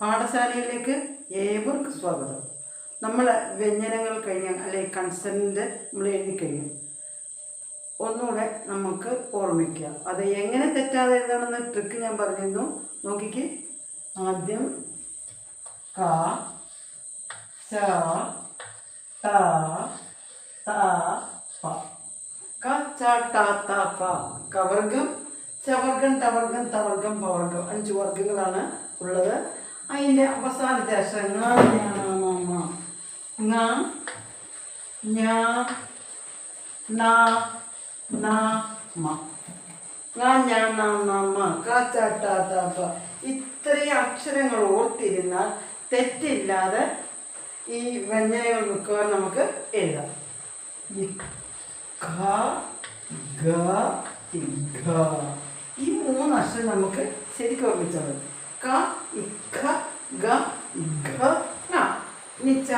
പാഠശാലയിലേക്ക് ഏവർക്കും സ്വാഗതം. നമ്മൾ വ്യഞ്ജനങ്ങൾ കഴിഞ്ഞാൽ അല്ലെങ്കിൽ കൺസെൻറ്റ് നമ്മൾ എഴുതി കഴിഞ്ഞു. ഒന്നുകൂടെ നമുക്ക് ഓർമ്മിക്കുക. അത് എങ്ങനെ തെറ്റാതെ എഴുതണമെന്ന ട്രിക്ക് ഞാൻ പറഞ്ഞിരുന്നു. നോക്കിക്ക്. ആദ്യം ക ച ട ത പ. ക ച ട ത പ. കവർഗം, ചവർഗം, ടവർഗം, തവർഗം, പവർഗം 5 വർഗ്ഗങ്ങളാണ് ഉള്ളത്. അതിൻ്റെ അവസാനത്തെ അക്ഷരം ങ ന ന മ. ഇത്രയും അക്ഷരങ്ങൾ ഓർത്തിരുന്നാൽ തെറ്റില്ലാതെ ഈ വ്യഞ്ജനങ്ങൾ മിക്കവാറും നമുക്ക് എഴുതാം. ഈ 3 അക്ഷരം നമുക്ക് ശരിക്കും ഓർമ്മിച്ചാൽ മതി. ക ഇഖ ഗ ഇഖ ന. ഇനി ച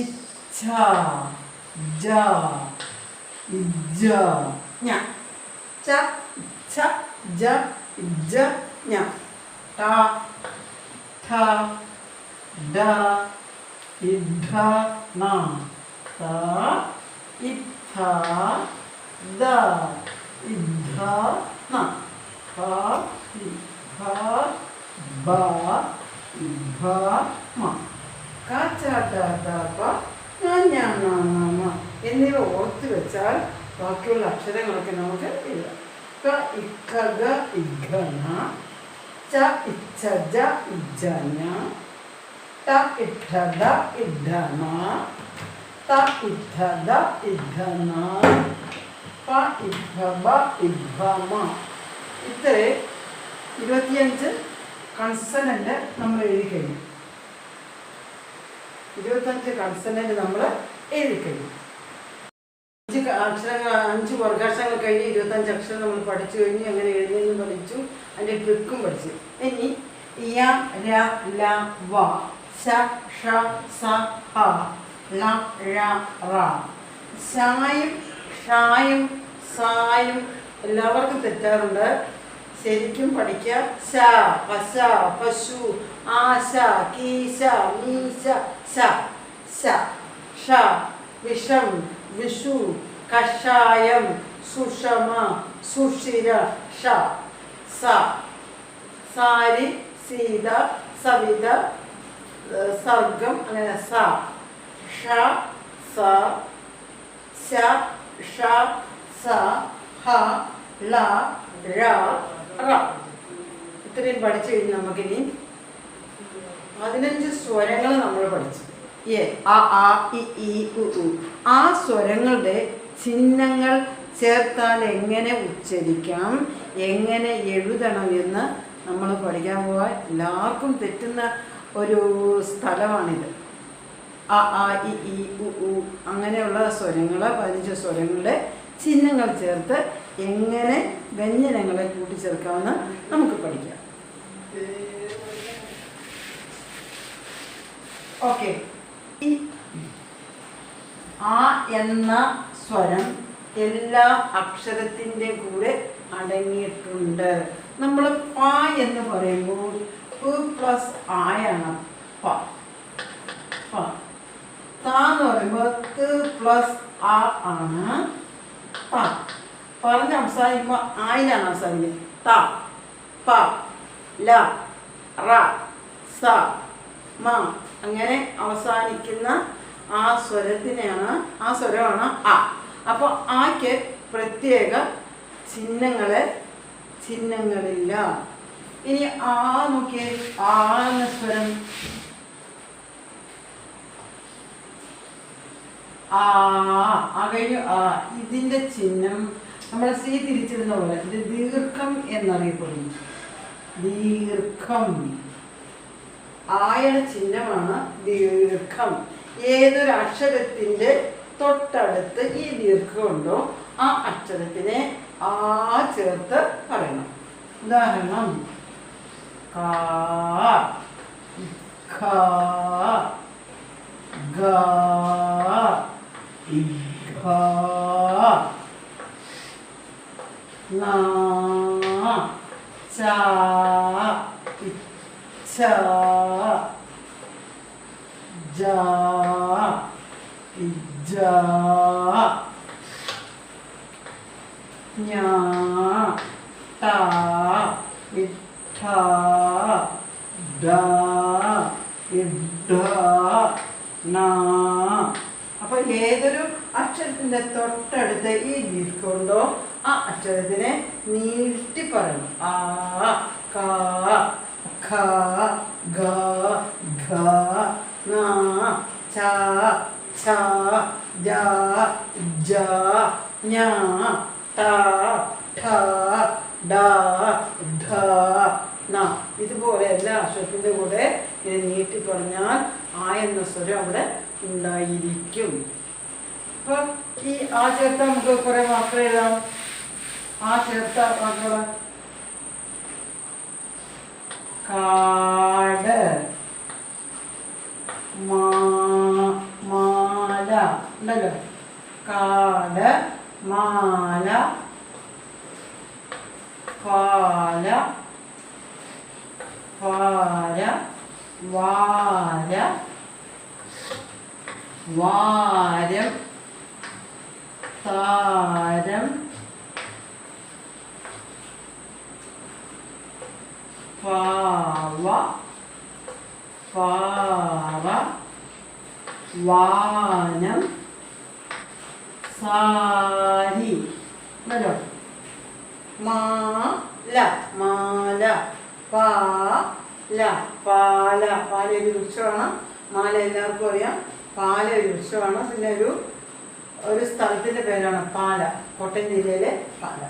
ഇച്ഛ ജ ഇജ ഞ. ച ഇച്ഛ ജ ഇജ ഞ. ട ഠ ഡ ഇഢ ന. ത ഇത്ഥ ദ ഇഢ ന. ക ഇഖ ബ ഇഭ മ. ക ച ട ത പ ന ഞ ന മ എന്നിവ ഓർത്ത് വെച്ചാൽ ബാക്കിയുള്ള അക്ഷരങ്ങളൊക്കെ നമുക്ക് എഴുതാം. ക ഇഖ ഗ ഇഘ ന. ച ഇച്ഛ ജ ഇജ ഞ. ട ഇഠ ദ ഇഢ ന. ത ഇത്ഥ ദ ഇഢ ന. പ ഇഭ ബ ഇഭ മ. ഇത്ര 25 കൺസണന്റ് നമ്മൾ എഴുതി കഴിഞ്ഞു. 25 കൺസണന്റ് നമ്മൾ എഴുതി കഴിഞ്ഞു. 5 വർഗ്ഗാക്ഷരങ്ങൾ കഴിഞ്ഞ് 25 അക്ഷരം നമ്മൾ പഠിച്ചു കഴിഞ്ഞു. എങ്ങനെ എഴുതുന്നതെന്ന് പഠിച്ചു, അതിൻ്റെ ട്രിക്കും പഠിച്ചു. ഇനി യ ര ല വ ശ ഷ സ ഹ ല ഴ റ. ശായും ഷായും സായും എല്ലാവർക്കും തെറ്റാറുണ്ട്. ശരിക്കും പഠിക്കുക. ശ പശ പശു ആശ കീശ മീശ ശ ശ ഷ വിഷം വിഷു കഷായം സുഷമ സുഷിര ഷ സ സാരി സീത സവിത സർഗം അങ്ങനെ സ ഷ സ ശ ഷ സ ഹ ല ഴ റ. ഇത്രയും പഠിച്ചു കഴിഞ്ഞ് നമുക്കിനി 15 സ്വരങ്ങൾ നമ്മൾ പഠിച്ചു. എ അ ആ ഇ ഈ ഉ ഉ. ആ സ്വരങ്ങളുടെ ചിഹ്നങ്ങൾ ചേർത്താൽ എങ്ങനെ ഉച്ചരിക്കാം, എങ്ങനെ എഴുതണം എന്ന് നമ്മൾ പഠിക്കാൻ പോവാൻ. എല്ലാവർക്കും തെറ്റുന്ന ഒരു സ്ഥലമാണിത്. അ ആ ഇ ഈ ഉ ഉ അങ്ങനെയുള്ള സ്വരങ്ങൾ 15 സ്വരങ്ങളുടെ ചിഹ്നങ്ങൾ ചേർത്ത് എങ്ങനെ വ്യഞ്ജനങ്ങളെ കൂട്ടിച്ചേർക്കാമെന്ന് നമുക്ക് പഠിക്കാം. ഓക്കെ. ഈ ആ എന്ന സ്വരം എല്ലാ അക്ഷരത്തിൻ്റെ കൂടെ അടങ്ങിയിട്ടുണ്ട്. നമ്മൾ പ എന്ന് പറയുമ്പോൾ പ പ്ലസ് ആയാണ് പ. പ. ത എന്ന് പറയുമ്പോൾ ത പ്ലസ് ആ ആണ് പ. പറഞ്ഞ് അവസാനിക്കുമ്പോൾ ആയിലാണ് അവസാനിക്കുന്നത്. ത പ ല റ സ മ അങ്ങനെ അവസാനിക്കുന്ന ആ സ്വരത്തിനെയാണ്, ആ സ്വരമാണ് ആ. അപ്പോൾ ആക്ക് പ്രത്യേക ചിഹ്നങ്ങളില്ല. ഇനി ആ നോക്കിയേ. ആ എന്ന സ്വരം ആ കഴിഞ്ഞു. ആ ഇതിൻ്റെ ചിഹ്നം നമ്മൾ സി തിരിച്ചിടുന്ന പോലെ ഇത് ദീർഘം എന്നറിയപ്പെടുന്നു. ദീർഘം. ആയുടെ ചിഹ്നമാണ് ദീർഘം. ഏതൊരു അക്ഷരത്തിൻ്റെ തൊട്ടടുത്ത് ഈ ദീർഘമുണ്ടോ ആ അക്ഷരത്തിനെ ആ ചേർത്ത് പറയണം. ഉദാഹരണം ക ഖ ഗ ഇഘ ന ച ഇച്ഛ ഛ ജ ജ ஞ ട ഇട്ട ഡ ഇഡ ന. അപ്പൊ ഏതൊരു അക്ഷരത്തിന്റെ തൊട്ടടുത്ത് ഈ ദീർഘമുണ്ടോ ആ അക്ഷരത്തിനെ നീട്ടി പറയണം. ആ ക ഖ ഗ ഘ ങ ച ഛ ജ ജ ഞ ട ഠ ഡ ധ ന. ഇതുപോലെ എല്ലാ അക്ഷരത്തിൻ്റെ കൂടെ ഇത് നീട്ടി പറഞ്ഞാൽ ആ എന്ന സ്വരം അവിടെ ഉണ്ടായിരിക്കും. അപ്പൊ ഈ ആ ചേർത്ത നമുക്ക് കുറെ വാക്കുകൾ എഴുതാം. ആ ചേർത്ത വാക്കുകൾ കാട് മാല ഉണ്ടല്ലോ. കാട് മാല പാല പാര വാര വാരം താരം പാവ പാറ വാനം സാരി ഉണ്ടല്ലോ. മാല മാല പാല പാല പാല ഒരു വൃക്ഷമാണ്. മാല എല്ലാവർക്കും അറിയാം. പാല ഒരു വൃക്ഷമാണ്. പിന്നെ ഒരു സ്ഥലത്തിൻ്റെ പേരാണ് പാല. കോട്ടയം ജില്ലയിലെ പാല.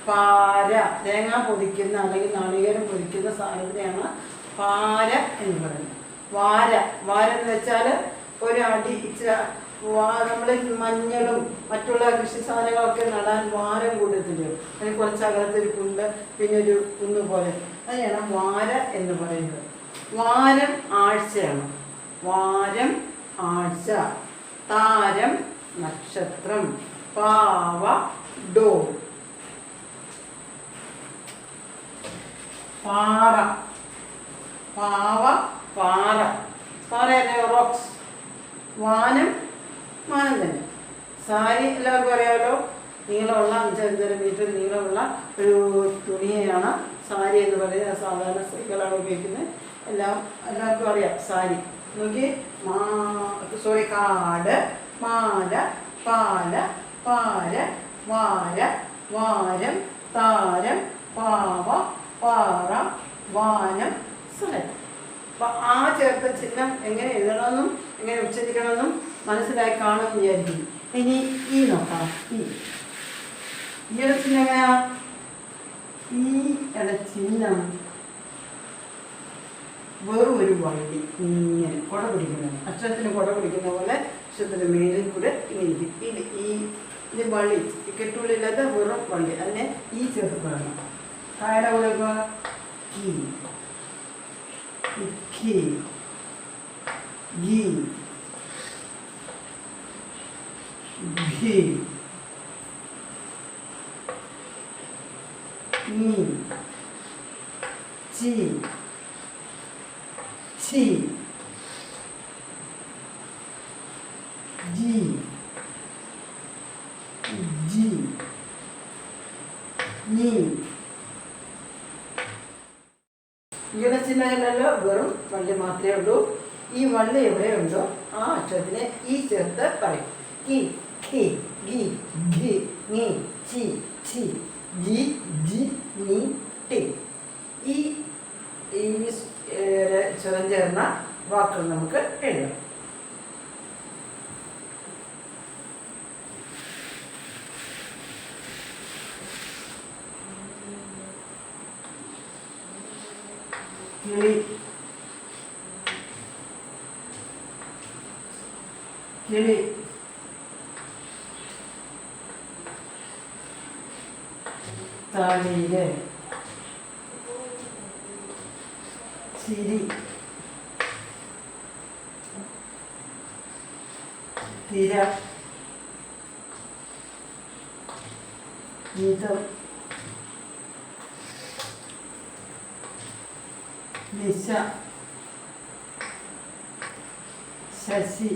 പാര തേങ്ങ പൊതിക്കുന്ന അല്ലെങ്കിൽ നാളികേരം പൊതിക്കുന്ന സാധനത്തിനെയാണ് പാര എന്ന് പറയുന്നത്. വാര വാര എന്ന് വെച്ചാൽ ഒരു അടി നമ്മൾ മഞ്ഞളും മറ്റുള്ള കൃഷി സാധനങ്ങളൊക്കെ നടാൻ വാരം കൂട്ടത്തില്ലോ. അതിന് കുറച്ച് അകലത്തൊരു കുണ്ട് പിന്നെ ഒരു കുന്ന് പോലെ അതിനെയാണ് വാര എന്ന് പറയുന്നത്. വാരം ആഴ്ചയാണ്. വാരം ആഴ്ച. താരം നക്ഷത്രം. പാവ ഡോ. പാറ പാവ പാറ പാറയല്ലേ റോക്സ്. വാനം മാനം തന്നെ. സാരി എല്ലാവർക്കും അറിയാമല്ലോ. നീളമുള്ള 5-5 മീറ്റർ നീളമുള്ള ഒരു തുണിയാണ് സാരി എന്ന് പറയുന്നത്. സാധാരണ സ്ത്രീകളാണ് ഉപയോഗിക്കുന്നത്. എല്ലാവർക്കും അറിയാം സാരി. നോക്കി കാട് മാല പാല പാര വാര വാരം താരം പാവ പാറ വാനം സ്ഥലം. അപ്പൊ ആ ചേർത്ത ചിഹ്നം എങ്ങനെ എഴുതണമെന്നും എങ്ങനെ ഉച്ചരിക്കണമെന്നും മനസ്സിലായി കാണുമെന്ന് വിചാരിക്കും. ഇനി ഈ നോക്കാം. ഈയുടെ ചിഹ്നം എങ്ങനെയാ? ഈയുടെ ചിഹ്നം വെറും ഒരു വള്ളി ഇങ്ങനെ കുട പിടിക്കുന്നത്. അക്ഷരത്തിന് കുട പിടിക്കുന്ന പോലെ അക്ഷരത്തിന് മേലിൽ കൂടെ ഇങ്ങനെ ഇത് വള്ളി കെട്ടുള്ളില്ലാത്ത വെറും വള്ളി. അതിനെ ഈ ചേർത്ത് പറയണം. താഴെ കൂടെ കീ ഇക്കി ഗീ ഘി നീ ചി ഛി ജി ജി നീ. ഇവിടെ ചിഹ്നമല്ലല്ലോ, വെറും വള്ളി മാത്രമേ ഉള്ളൂ. ഈ വള്ളി എവിടെയുണ്ടോ ആ അക്ഷരത്തിനെ ഈ ചേർത്ത് പറയും. കി ഖി ഗി ഘി നീ ചി ഛി ജി ജി നീ ടി. ഈ സ്വരം ചേർന്ന വാക്കുകൾ നമുക്ക് എഴുതാം. കിളി കിളി തളിര് ചിരി തിര മിതം നിശ, ശശി,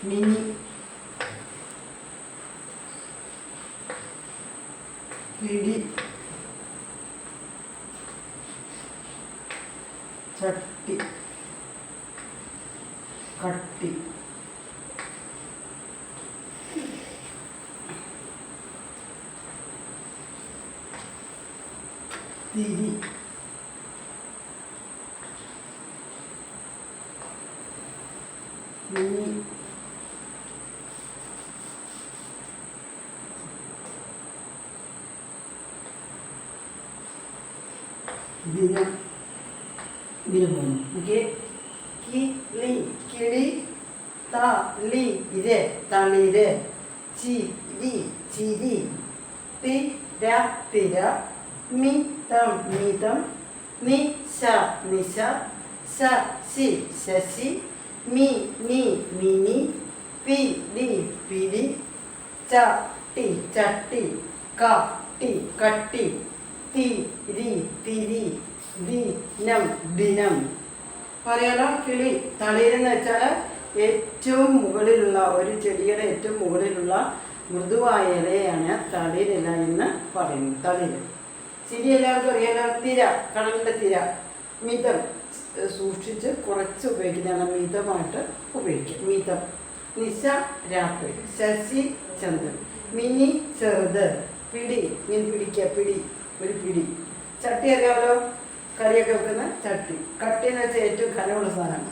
മിനി, പിടി, ചട്ടി, കട്ടി, തിരി, മിനി, ദിനം. ഇതിന് പോകുന്നു. ഓക്കെ. കിളി, കിളി, തളി, ഇര്, തളിര്, ചിരി, ചിരി, തിര, തിര, മിതം, മിതം, നിശ, നിശ, ശശി, ശശി, മിനി, മിനി, പിടി, പിടി, ചട്ടി, ചട്ടി, കട്ടി, കട്ടി, തിരി, തിരി, ദിനം, ദിനം. പറയാലോ. കിളി, തളിരെന്ന് വെച്ചാൽ ഏറ്റവും മുകളിലുള്ള ഒരു ചെടിയുടെ ഏറ്റവും മുകളിലുള്ള മൃദുവായ ഇലയാണ് തളിരില എന്ന് പറയുന്നത്. തളിര്. ചിരി എല്ലാവർക്കും അറിയാലോ. തിര, കടലിൻ്റെ തിര. മിതം, സൂക്ഷിച്ച് കുറച്ച് ഉപയോഗിക്കുന്നതാണ്. മിതമായിട്ട് ഉപയോഗിക്കുക. മിതം. നിശ, രാത്രി. ശശി, ചന്ദ്രൻ. മിനി, ചെറുത്. പിടി, ഇങ്ങനെ പിടിക്കുക. പിടി, ഒരു പിടി. ചട്ടി അറിയാമല്ലോ. കറിയൊക്കെ വെക്കുന്ന ചട്ടി. കട്ടി എന്ന് വെച്ചാൽ ഏറ്റവും കനമുള്ള സാധനം.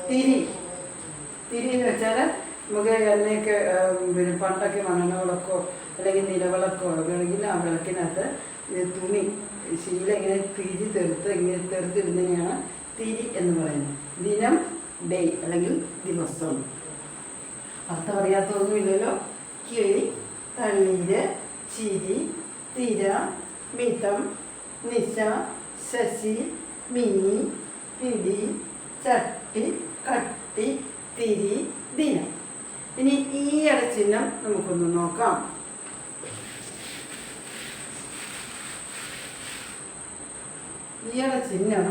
തിരി, തിരി എന്ന് വെച്ചാൽ നമുക്ക് എണ്ണയൊക്കെ പിന്നെ പണ്ടൊക്കെ മണ്ണെണ്ണ വിളക്കോ അല്ലെങ്കിൽ നിലവിളക്കോ ആണെങ്കിൽ ആ വിളക്കിനകത്ത് തുണി ശീല ഇങ്ങനെ തിരി ഇങ്ങനെ തെറുത്തിടുന്നതിനെയാണ് തിരി എന്ന് പറയുന്നത്. ദിനം, ഡേ അല്ലെങ്കിൽ ദിവസം. അർത്ഥം അറിയാത്തതൊന്നുമില്ലല്ലോ. കിളി, തളിര്, ചിരി, തിര, മിതം, നിശ, ശശി, മിനി, പിടി, ചട്ടി, കട്ടി, തിരി, ദിനം. ഇനി ഈ അടച്ചിഹ്നം നമുക്കൊന്ന് നോക്കാം. ഈ അടച്ചിഹ്നം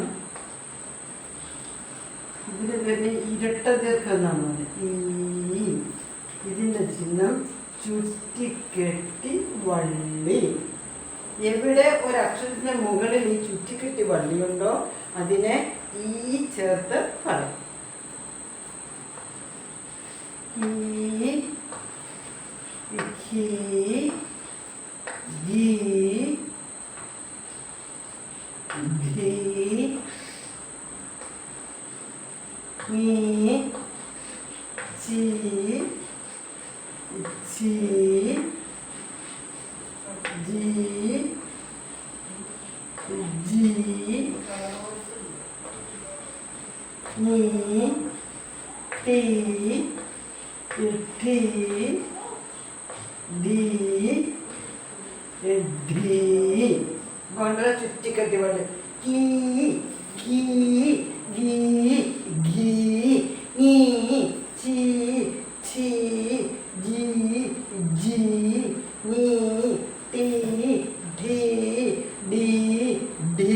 ഇതിന് തന്നെ ഇരട്ട ദീർഘം എന്നാണ് പറയുന്നത്. ഇതിൻ്റെ ചിഹ്നം ചുറ്റിക്കെട്ടി വള്ളി. എവിടെ ഒരക്ഷരത്തിന് മുകളിൽ ഈ ചുറ്റിക്കെട്ടി വള്ളിയുണ്ടോ അതിനെ ഈ ചേർത്ത് പറയും. ഈ, ഹി, ഗി, ഘി, ങി, ചി, ചി, ജി, ജി, നീ, ടി, ടി, ഡി, ഡി. വളരെ ചുറ്റിക്കെട്ടി പോലെ. കീ, കീ, ഗീ, ഘീ, ങീ, ചി, ഛി, ജി, ജി, നീ, ടി, ഢി, ഡി, ഢി.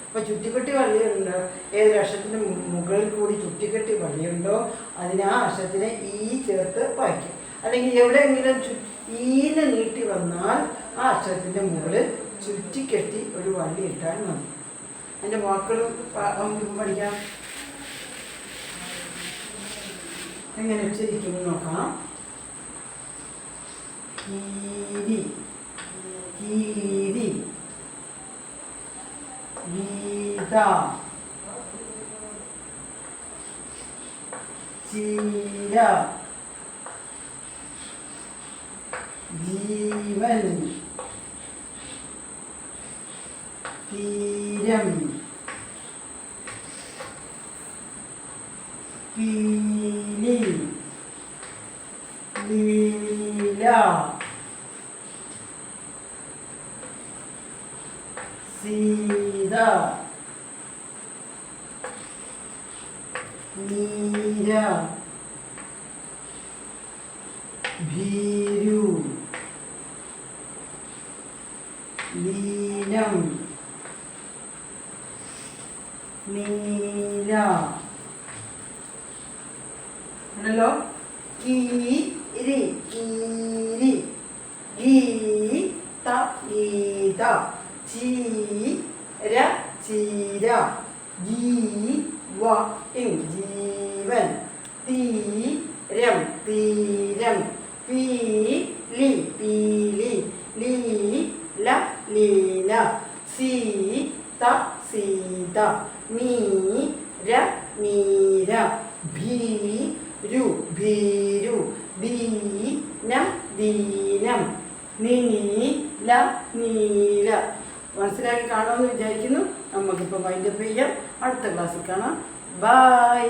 അപ്പോൾ ചുറ്റിക്കെട്ടി വള്ളിയുണ്ട്. ഏതൊരു അക്ഷരത്തിൻ്റെ മുകളിൽ കൂടി ചുറ്റിക്കെട്ടി വള്ളിയുണ്ടോ അതിന് ആ അക്ഷരത്തിനെ ഈ ചേർത്ത് വായിക്കും. അല്ലെങ്കിൽ എവിടെയെങ്കിലും ഈന്ന് നീട്ടി വന്നാൽ ആ അക്ഷരത്തിൻ്റെ മുകളിൽ ചുറ്റിക്കെട്ടി ഒരു വള്ളി ഇട്ടാൽ മതി. അതിൻ്റെ വാക്കുകളും നമുക്ക് പഠിക്കാം. എങ്ങനെ ഉച്ചരിക്കുന്നു നോക്കാം. കീരി, കീരി, ഗീത, ചീര, ജീവൻ, തീരം, പീലി, ലീല, സീത, നീര, ഭീരു, ലീനം, നീല. ആണല്ലോ. കീരി കീരി. ഗീത ഗീത. ചീര ചീര. ജീവൻ ജീവൻ. തീരം തീരം. പീലി പീലി. ലീല ലീല. സീത സീത. മീര മീര. ഭീരു ഭീരു. ദീനം ദീനം. നീല നീല. മനസ്സിലാക്കി കാണുമെന്ന് വിചാരിക്കുന്നു. നമുക്കിപ്പോൾ വൈൻഡപ്പ് ചെയ്യാം. അടുത്ത ക്ലാസ്സിൽ കാണാം. ബൈ.